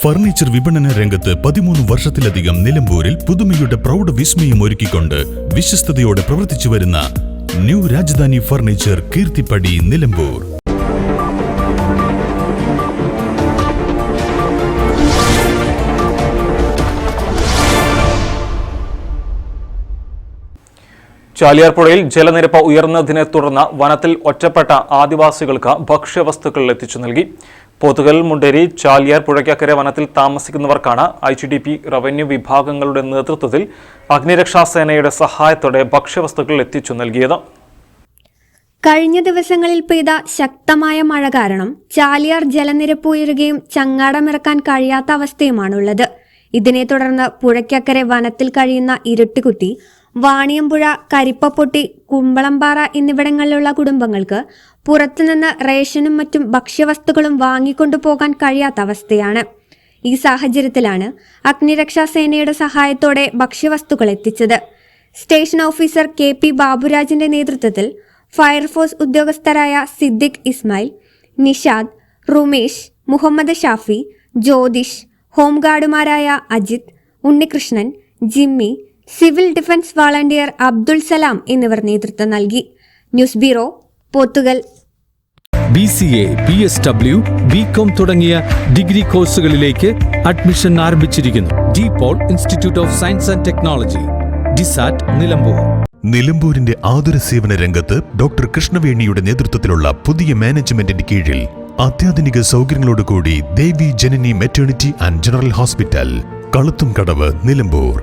Furniture വിപണന രംഗത്ത് 13 വർഷത്തിലധികം നിലമ്പൂരിൽ പുതുമയുടെ പ്രൗഢ വിസ്മയം ഒരുക്കിക്കൊണ്ട് വിശ്വസ്തയോടെ പ്രവർത്തിച്ചു വരുന്ന ന്യൂ രാജധാനി ഫർണിച്ചർ കീർത്തിപ്പടി നിലമ്പൂർ. ചാലിയാർ പുഴയിൽ ജലനിരപ്പ് ഉയർന്നതിനെ തുടർന്ന് വനത്തിൽ ഒറ്റപ്പെട്ട ആദിവാസികൾക്ക് ഭക്ഷ്യവസ്തുക്കൾ എത്തിച്ചു നൽകി. പോത്തുകൽ, മുണ്ടേരി, ചാലിയാർ പുഴയ്ക്കക്കരെ വനത്തിൽ താമസിക്കുന്നവർക്കാണ് ITDP റവന്യൂ വിഭാഗങ്ങളുടെ നേതൃത്വത്തിൽ അഗ്നിരക്ഷാസേനയുടെ സഹായത്തോടെ ഭക്ഷ്യവസ്തുക്കൾ എത്തിച്ചു നൽകിയത്. കഴിഞ്ഞ ദിവസങ്ങളിൽ പെയ്ത ശക്തമായ മഴ കാരണം ചാലിയാർ ജലനിരപ്പ് ഉയരുകയും ചങ്ങാടമിറക്കാൻ കഴിയാത്ത അവസ്ഥയുമാണുള്ളത്. ഇതിനെ തുടർന്ന് പുഴയ്ക്കക്കരെ വനത്തിൽ കഴിയുന്ന ഇരുട്ടുകുത്തി, വാണിയമ്പുഴ, കരിപ്പപ്പൊട്ടി, കുമ്പളംപാറ എന്നിവിടങ്ങളിലുള്ള കുടുംബങ്ങൾക്ക് പുറത്തുനിന്ന് റേഷനും മറ്റും ഭക്ഷ്യവസ്തുക്കളും വാങ്ങിക്കൊണ്ടുപോകാൻ കഴിയാത്ത അവസ്ഥയാണ്. ഈ സാഹചര്യത്തിലാണ് അഗ്നിരക്ഷാസേനയുടെ സഹായത്തോടെ ഭക്ഷ്യവസ്തുക്കൾ എത്തിച്ചത്. സ്റ്റേഷൻ ഓഫീസർ KP ബാബുരാജിന്റെ നേതൃത്വത്തിൽ ഫയർഫോഴ്സ് ഉദ്യോഗസ്ഥരായ സിദ്ദിഖ് ഇസ്മായിൽ, നിഷാദ്, റുമേഷ്, മുഹമ്മദ് ഷാഫി, ജ്യോതിഷ്, ഹോംഗാർഡുമാരായ Ajith, Unnikrishnan, Jimmy, civil defence volunteer Abdul Salam എന്നിവർ നേതൃത്വം നൽകി. News bureau, Pothukal. BCA, BSW, BCom തുടങ്ങിയ ഡിഗ്രി കോഴ്സുകളിലേക്ക് അഡ്മിഷൻ ആരംഭിച്ചിരിക്കുന്നു. DPOL institute of science and technology, DSAT, Nilambur. നിലമ്പൂരിന്റെ ആതുര സേവന രംഗത്ത് ഡോക്ടർ കൃഷ്ണവേണിയുടെ നേതൃത്വത്തിലുള്ള പുതിയ മാനേജ്മെന്റിന്റെ കീഴിൽ അത്യാധുനിക സൗകര്യങ്ങളോടുകൂടി Devi Janani maternity and general hospital, Kaluthumkadavu, Nilambur.